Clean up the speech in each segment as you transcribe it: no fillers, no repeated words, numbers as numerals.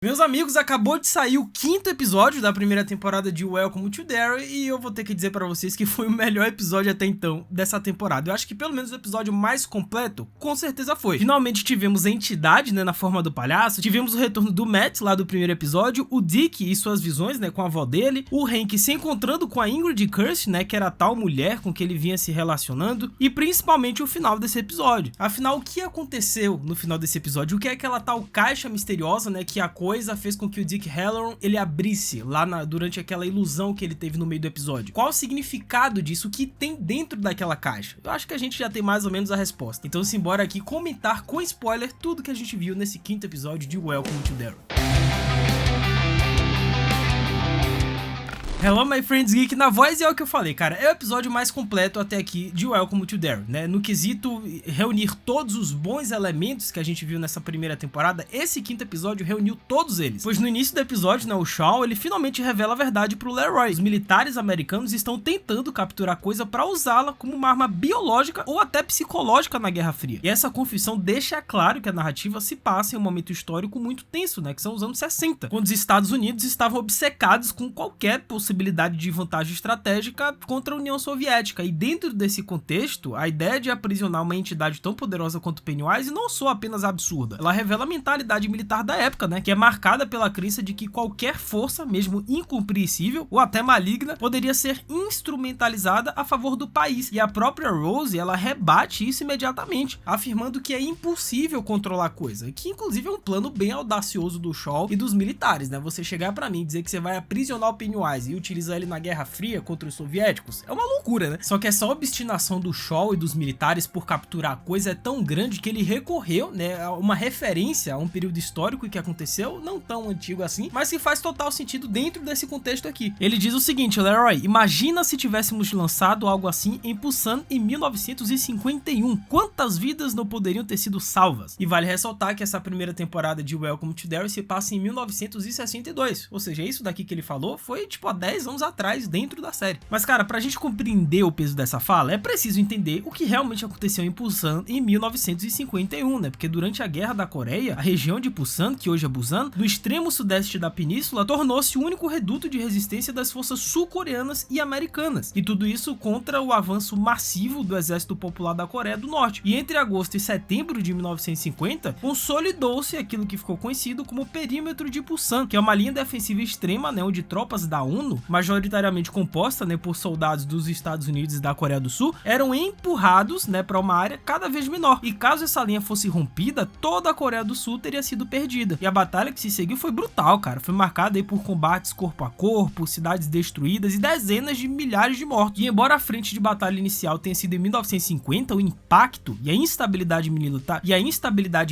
Meus amigos, acabou de sair o 5º episódio da primeira temporada de Welcome to Derry e eu vou ter que dizer pra vocês que foi o melhor episódio até então dessa temporada. Eu acho que pelo menos o episódio mais completo, com certeza foi. Finalmente tivemos a entidade, né, na forma do palhaço, tivemos o retorno do Matt lá do primeiro episódio, o Dick e suas visões, né, com a avó dele, o Hank se encontrando com a Ingrid Kirst, né, que era a tal mulher com que ele vinha se relacionando, e principalmente o final desse episódio. Afinal, o que aconteceu no final desse episódio? O que é aquela tal caixa misteriosa, né, que a coisa fez com que o Dick Hallorann ele abrisse lá durante aquela ilusão que ele teve no meio do episódio? Qual o significado disso? O que tem dentro daquela caixa? Eu acho que a gente já tem mais ou menos a resposta. Então simbora aqui comentar com spoiler tudo que a gente viu nesse 5º episódio de Welcome to Derry. Hello my friends geek, na voz é o que eu falei, cara, é o episódio mais completo até aqui de Welcome to Derry, né, no quesito reunir todos os bons elementos que a gente viu nessa primeira temporada, esse 5º episódio reuniu todos eles, pois no início do episódio, né, o Shaw, ele finalmente revela a verdade pro Leroy. Os militares americanos estão tentando capturar coisa pra usá-la como uma arma biológica ou até psicológica na Guerra Fria, e essa confissão deixa claro que a narrativa se passa em um momento histórico muito tenso, né, que são os anos 60, quando os Estados Unidos estavam obcecados com qualquer possibilidade de vantagem estratégica contra a União Soviética, e dentro desse contexto, a ideia de aprisionar uma entidade tão poderosa quanto Pennywise não soa apenas absurda, ela revela a mentalidade militar da época, né, que é marcada pela crença de que qualquer força, mesmo incompreensível ou até maligna, poderia ser instrumentalizada a favor do país, e a própria Rose, ela rebate isso imediatamente, afirmando que é impossível controlar a coisa, que inclusive é um plano bem audacioso do Shaw e dos militares, né, você chegar pra mim e dizer que você vai aprisionar o Pennywise e utilizar ele na Guerra Fria contra os soviéticos, é uma loucura, né? Só que essa obstinação do Shaw e dos militares por capturar a coisa é tão grande que ele recorreu, né, a uma referência a um período histórico que aconteceu, não tão antigo assim, mas que faz total sentido dentro desse contexto aqui. Ele diz o seguinte: Leroy, imagina se tivéssemos lançado algo assim em Busan em 1951, quantas vidas não poderiam ter sido salvas? E vale ressaltar que essa primeira temporada de Welcome to Derry se passa em 1962, ou seja, isso daqui que ele falou foi tipo há 10 anos atrás dentro da série. Mas cara, pra gente compreender o peso dessa fala, é preciso entender o que realmente aconteceu em Busan em 1951, né? Porque durante a Guerra da Coreia, a região de Busan, que hoje é Busan, no extremo sudeste da península, tornou-se o único reduto de resistência das forças sul-coreanas e americanas. E tudo isso contra o avanço massivo do Exército Popular da Coreia do Norte. E entre agosto e setembro de 1950, consolidou-se aquilo que ficou conhecido como Perímetro de Busan, que é uma linha defensiva extrema, né, onde tropas da ONU, majoritariamente composta, né, por soldados dos Estados Unidos e da Coreia do Sul, eram empurrados, né, para uma área cada vez menor. E caso essa linha fosse rompida, toda a Coreia do Sul teria sido perdida. E a batalha que se seguiu foi brutal, cara. Foi marcada aí por combates corpo a corpo, cidades destruídas e dezenas de milhares de mortos. E embora a frente de batalha inicial tenha sido em 1950, o impacto e a instabilidade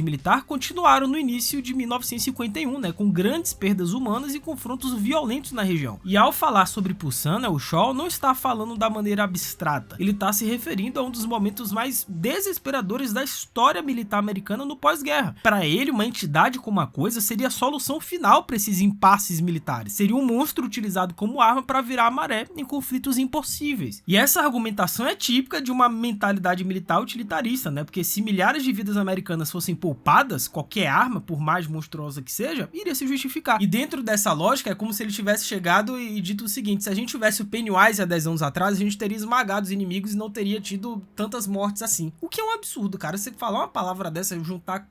militar continuaram no início de 1951, né, com grandes perdas humanas e confrontos violentos na região. E ao falar sobre Busan, né, o Shaw não está falando da maneira abstrata, ele está se referindo a um dos momentos mais desesperadores da história militar americana no pós-guerra. Para ele, uma entidade como a coisa seria a solução final para esses impasses militares, seria um monstro utilizado como arma para virar a maré em conflitos impossíveis. E essa argumentação é típica de uma mentalidade militar utilitarista, né, porque se milhares de vidas americanas fossem poupadas, qualquer arma, por mais monstruosa que seja, iria se justificar. E dentro dessa lógica, é como se ele tivesse chegado e dito o seguinte: se a gente tivesse o Pennywise há 10 anos atrás, a gente teria esmagado os inimigos e não teria tido tantas mortes assim. O que é um absurdo, cara. Você falar uma palavra dessa, juntar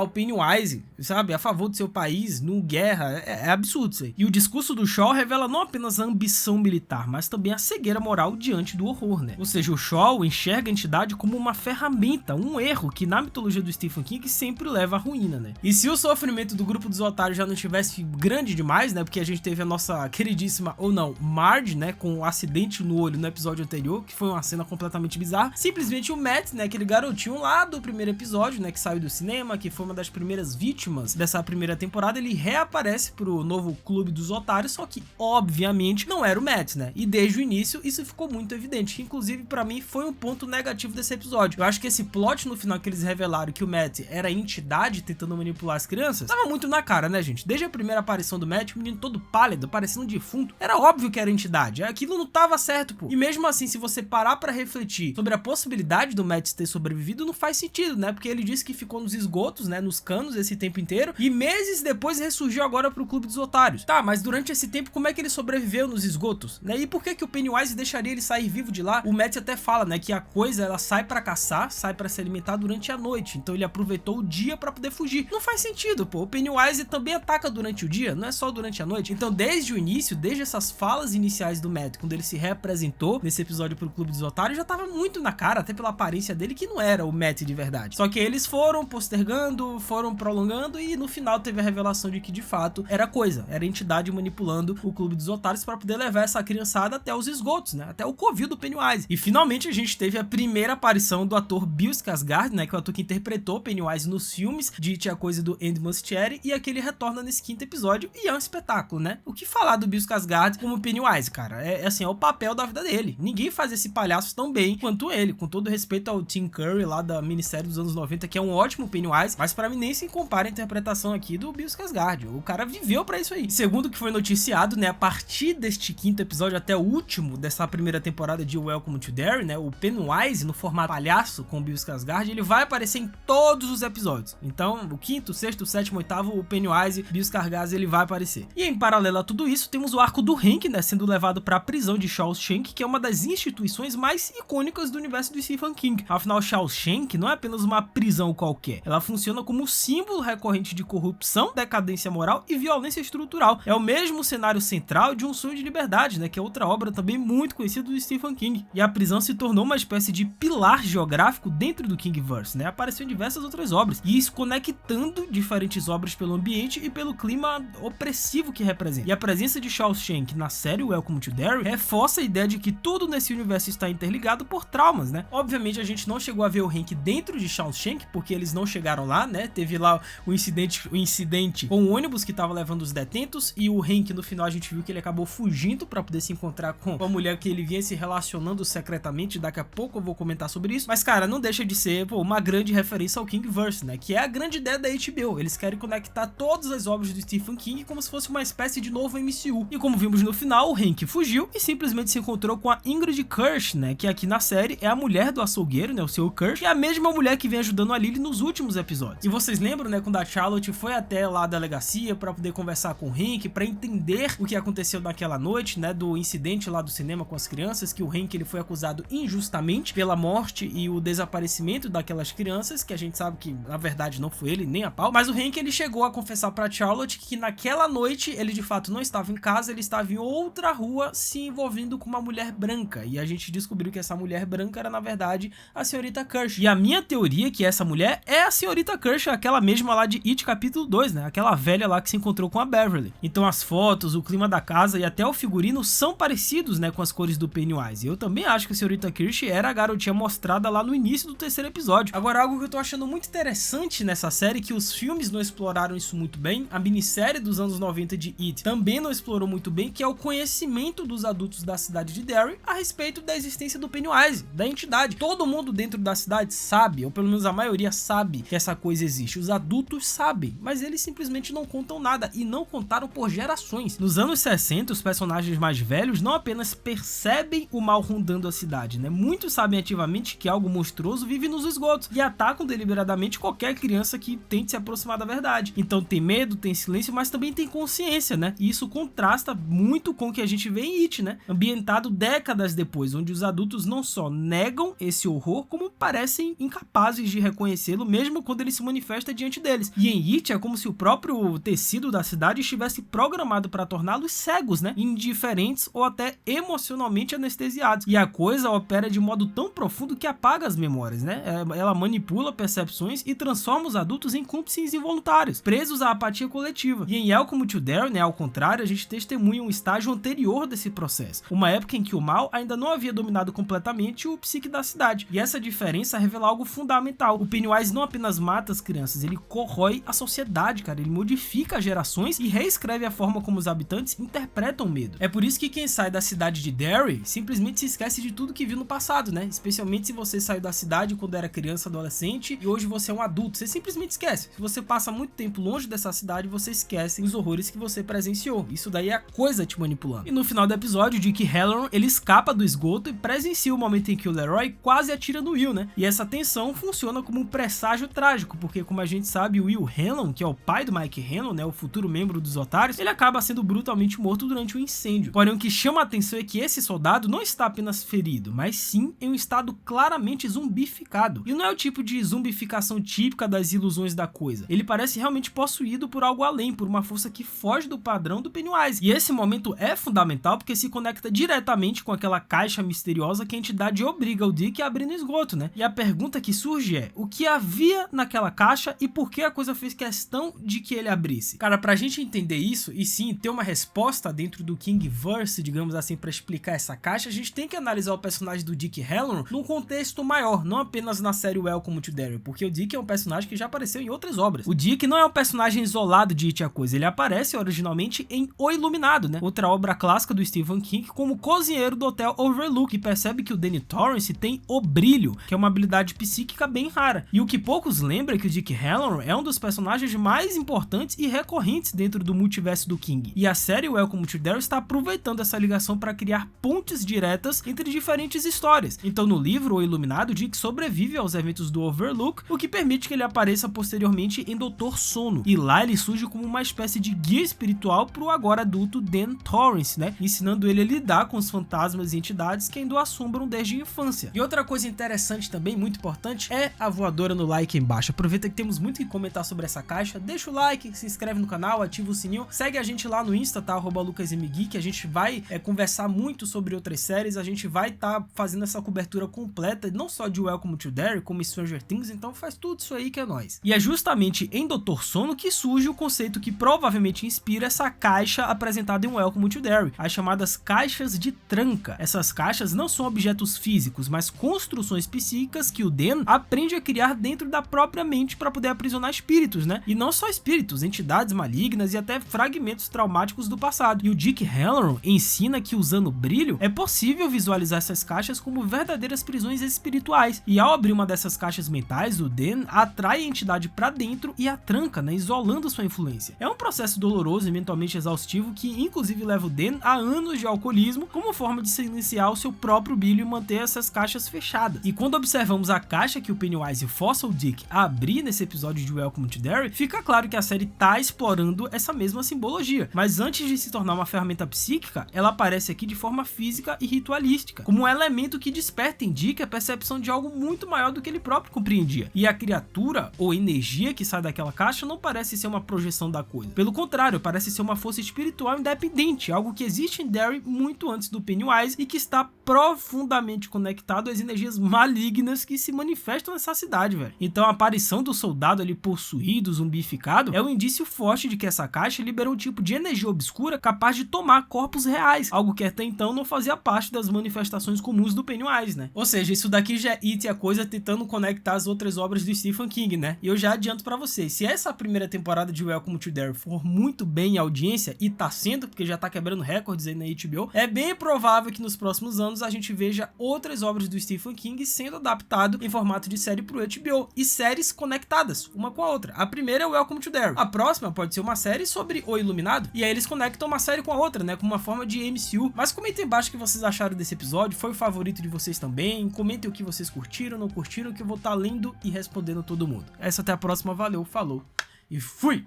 o Pennywise, sabe, a favor do seu país, numa guerra, é absurdo isso aí. E o discurso do Shaw revela não apenas a ambição militar, mas também a cegueira moral diante do horror, né? Ou seja, o Shaw enxerga a entidade como uma ferramenta, um erro que na mitologia do Stephen King sempre leva à ruína, né? E se o sofrimento do grupo dos otários já não tivesse grande demais, né, porque a gente teve a nossa queridíssima, ou não, Marge, né, com um acidente no olho no episódio anterior, que foi uma cena completamente bizarra, simplesmente o Matt, né, aquele garotinho lá do primeiro episódio, né, que saiu do cinema, que foi uma das primeiras vítimas dessa primeira temporada, ele reaparece pro novo clube dos otários, só que, obviamente, não era o Matt, né, e desde o início isso ficou muito evidente, que inclusive pra mim foi um ponto negativo desse episódio. Eu acho que esse plot no final que eles revelaram que o Matt era a entidade tentando manipular as crianças, tava muito na cara, né, gente? Desde a primeira aparição do Matt, o menino todo pálido, parecendo um defunto, defunto, era óbvio que era entidade, aquilo não tava certo, pô. E mesmo assim, se você parar pra refletir sobre a possibilidade do Mads ter sobrevivido, não faz sentido, né? Porque ele disse que ficou nos esgotos, né, nos canos esse tempo inteiro, e meses depois ressurgiu agora pro Clube dos Otários. Tá, mas durante esse tempo, como é que ele sobreviveu nos esgotos, né? E por que o Pennywise deixaria ele sair vivo de lá? O Mads até fala, né, que a coisa, ela sai pra caçar, sai pra se alimentar durante a noite, então ele aproveitou o dia pra poder fugir. Não faz sentido, pô. O Pennywise também ataca durante o dia, não é só durante a noite. Então, desde o início, desde essas falas iniciais do Matt, quando ele se reapresentou nesse episódio pro Clube dos Otários, já tava muito na cara, até pela aparência dele, que não era o Matt de verdade. Só que eles foram postergando, foram prolongando, e no final teve a revelação de que, de fato, era coisa, era entidade manipulando o Clube dos Otários pra poder levar essa criançada até os esgotos, né? Até o covil do Pennywise. E finalmente a gente teve a primeira aparição do ator Bill Skarsgård, né? Que é o ator que interpretou Pennywise nos filmes de It, a Coisa do Andy Muschietti, e aqui ele retorna nesse quinto episódio, e é um espetáculo, né? O que falar do Bill Skarsgård como Pennywise, cara? É assim, é o papel da vida dele. Ninguém faz esse palhaço tão bem quanto ele, com todo respeito ao Tim Curry lá da minissérie dos anos 90, que é um ótimo Pennywise, mas pra mim nem se compara a interpretação aqui do Bill Skarsgård. O cara viveu pra isso aí. Segundo o que foi noticiado, né, a partir deste quinto episódio até o último dessa primeira temporada de Welcome to Derry, né, o Pennywise no formato palhaço com o Bill Skarsgård, ele vai aparecer em todos os episódios. Então, o quinto, sexto, sétimo, oitavo, o Pennywise, Bill Skarsgård, ele vai aparecer. E em paralelo a tudo isso, temos o arco do Hank, né, sendo levado para a prisão de Shawshank, que é uma das instituições mais icônicas do universo do Stephen King. Afinal, Shawshank não é apenas uma prisão qualquer, ela funciona como símbolo recorrente de corrupção, decadência moral e violência estrutural. É o mesmo cenário central de Um Sonho de Liberdade, né, que é outra obra também muito conhecida do Stephen King. E a prisão se tornou uma espécie de pilar geográfico dentro do Kingverse, né? Apareceu em diversas outras obras, e isso conectando diferentes obras pelo ambiente e pelo clima opressivo que representa. E a presença de Shawshank na série Welcome to Derry reforça a ideia de que tudo nesse universo está interligado por traumas, né? Obviamente a gente não chegou a ver o Hank dentro de Shawshank, porque eles não chegaram lá, né? Teve lá o incidente com o ônibus que estava levando os detentos, e o Hank no final a gente viu que ele acabou fugindo para poder se encontrar com a mulher que ele vinha se relacionando secretamente. Daqui a pouco eu vou comentar sobre isso, mas cara, não deixa de ser, pô, uma grande referência ao Kingverse, né? Que é a grande ideia da HBO. Eles querem conectar todas as obras do Stephen King como se fosse uma espécie de novo MCU. E como vimos no final, o Hank fugiu e simplesmente se encontrou com a Ingrid Kirsch, né? Que aqui na série é a mulher do açougueiro, né? O Sr. Kirsch, e é a mesma mulher que vem ajudando a Lily nos últimos episódios. E vocês lembram, né? Quando a Charlotte foi até lá a delegacia para poder conversar com o Hank, para entender o que aconteceu naquela noite, né? Do incidente lá do cinema com as crianças, que o Hank ele foi acusado injustamente pela morte e o desaparecimento daquelas crianças, que a gente sabe que na verdade não foi ele nem a pau, mas o Hank ele chegou a confessar pra Charlotte que naquela noite ele de fato não estava em casa, ele estava em outra rua se envolvendo com uma mulher branca, e a gente descobriu que essa mulher branca era na verdade a senhorita Kirsch. E a minha teoria é que essa mulher é a senhorita Kirsch, aquela mesma lá de It capítulo 2, né? Aquela velha lá que se encontrou com a Beverly. Então as fotos, o clima da casa e até o figurino são parecidos, né, com as cores do Pennywise. Eu também acho que a senhorita Kirsch era a garotinha mostrada lá no início do terceiro episódio. Agora, algo que eu tô achando muito interessante nessa série, que os filmes não exploraram isso muito bem, a minissérie dos anos 90 de It também não explorou muito bem, que é o conhecimento dos adultos da cidade de Derry a respeito da existência do Pennywise, da entidade. Todo mundo dentro da cidade sabe, ou pelo menos a maioria sabe que essa coisa existe. Os adultos sabem, mas eles simplesmente não contam nada, e não contaram por gerações. Nos anos 60, os personagens mais velhos não apenas percebem o mal rondando a cidade, né? Muitos sabem ativamente que algo monstruoso vive nos esgotos e atacam deliberadamente qualquer criança que tente se aproximar da verdade. Então tem medo, tem silêncio, mas também tem consciência, né? E isso contrasta muito com o que a gente vê em It, né? Ambientado décadas depois, onde os adultos não só negam esse horror, como parecem incapazes de reconhecê-lo, mesmo quando ele se manifesta diante deles. E em It é como se o próprio tecido da cidade estivesse programado para torná-los cegos, né? Indiferentes ou até emocionalmente anestesiados. E a coisa opera de modo tão profundo que apaga as memórias, né? Ela manipula percepções e transforma os adultos em cúmplices involuntários, presos à apatia coletiva. E em Welcome to Derry, né, ao contrário, a gente testemunha um estágio anterior desse processo, uma época em que o mal ainda não havia dominado completamente o psique da cidade. E essa diferença revela algo fundamental. O Pennywise não apenas mata as crianças, ele corrói a sociedade, cara. Ele modifica as gerações e reescreve a forma como os habitantes interpretam o medo. É por isso que quem sai da cidade de Derry simplesmente se esquece de tudo que viu no passado, né? Especialmente se você saiu da cidade quando era criança, adolescente, e hoje você é um adulto. Você simplesmente esquece. Se você passa muito tempo longe dessa cidade, você esquece os horrores que você presenciou. Isso daí é coisa te manipulando. E no final do episódio, o Dick Hallorann, ele escapa do esgoto e presencia o momento em que o Leroy quase atira no Will, né? E essa tensão funciona como um presságio trágico, porque como a gente sabe, o Will Hanlon, que é o pai do Mike Hanlon, né, o futuro membro dos Otários, ele acaba sendo brutalmente morto durante o incêndio. Porém, o que chama a atenção é que esse soldado não está apenas ferido, mas sim em um estado claramente zumbificado. E não é o tipo de zumbificação típica das ilusões da coisa. Ele parece realmente possuído por algo além, por uma força que foge do padrão do Pennywise. E esse momento é fundamental porque se conecta diretamente com aquela caixa misteriosa que a entidade obriga o Dick a abrir no esgoto, né? E a pergunta que surge é, o que havia naquela caixa e por que a coisa fez questão de que ele abrisse? Cara, pra gente entender isso e sim ter uma resposta dentro do Kingverse, digamos assim, pra explicar essa caixa, a gente tem que analisar o personagem do Dick Hallorann num contexto maior, não apenas na série Welcome to Derry, porque o Dick é um personagem que já apareceu em outras obras. O Dick não é um personagem isolado de It a Coisa, ele aparece originalmente em O Iluminado, né? Outra obra clássica do Stephen King, como cozinheiro do Hotel Overlook, e percebe que o Danny Torrance tem o brilho, que é uma habilidade psíquica bem rara. E o que poucos lembram é que o Dick Hallorann é um dos personagens mais importantes e recorrentes dentro do multiverso do King. E a série Welcome to Derry está aproveitando essa ligação para criar pontes diretas entre diferentes histórias. Então no livro O Iluminado, Dick sobrevive aos eventos do Overlook, o que permite que ele apareça posteriormente em Doutor Sono. E lá ele surge como uma espécie de guia espiritual para o agora adulto Dan Torrance, né? Ensinando ele a lidar com os fantasmas e entidades que ainda o assombram desde a infância. E outra coisa interessante também, muito importante, é a voadora no like aí embaixo. Aproveita que temos muito que comentar sobre essa caixa, deixa o like, se inscreve no canal, ativa o sininho, segue a gente lá no Insta, tá? @LucasMGeek, a gente vai conversar muito sobre outras séries, a gente vai estar fazendo essa cobertura completa, não só de Welcome to Derry, como Stranger Things, então faz tudo isso aí que é nóis. E é justamente em Doutor Sono que surge o conceito que provavelmente inspira essa caixa apresentada em Welcome to Derry, as chamadas caixas de tranca. Essas caixas não são objetos físicos, mas construções psíquicas que o Dan aprende a criar dentro da própria mente para poder aprisionar espíritos, né? E não só espíritos, entidades malignas e até fragmentos traumáticos do passado. E o Dick Hallorann ensina que usando brilho é possível visualizar essas caixas como verdadeiras prisões espirituais. E ao abrir uma dessas caixas mentais, o Dan atrai a entidade para dentro e a tranca, né? Isolando sua influência. É um processo doloroso e mentalmente exaustivo que inclusive leva o Dan a anos de alcoolismo como forma de silenciar o seu próprio brilho e manter essas caixas fechadas. E quando observamos a caixa que o Pennywise força o Dick a abrir nesse episódio de Welcome to Derry, fica claro que a série tá explorando essa mesma simbologia. Mas antes de se tornar uma ferramenta psíquica, ela aparece aqui de forma física e ritualística, como um elemento que desperta em Dick a percepção de algo muito maior do que ele próprio compreendia. E a criatura ou energia que sai daquela caixa não parece ser uma projeção da coisa. Pelo contrário, parece ser uma força espiritual independente, algo que existe em Derry muito antes do Pennywise e que está profundamente conectado às energias malignas que se manifestam nessa cidade, velho. Então a aparição do soldado ali possuído, zumbificado, é um indício forte de que essa caixa liberou um tipo de energia obscura capaz de tomar corpos reais, algo que até então não fazia parte das manifestações comuns do Pennywise, né? Ou seja, isso daqui já é It a Coisa tentando conectar as outras obras do Stephen King, né? E eu já adianto pra vocês, se essa primeira temporada de Welcome to Derry for muito bem em audiência, e tá sendo, porque já tá quebrando recordes aí na HBO, é bem provável que nos próximos anos a gente veja outras obras do Stephen King sendo adaptado em formato de série pro HBO, e séries conectadas, uma com a outra. A primeira é Welcome to Derry, a próxima pode ser uma série sobre O Iluminado, e aí eles conectam uma série com a outra, né, como uma forma de MCU. Mas comentem embaixo o que vocês acharam desse episódio, foi o favorito de vocês também, comentem o que vocês curtiram, não curtiram, que eu vou estar lendo e respondendo todo mundo. Essa até a próxima, valeu, falou e fui!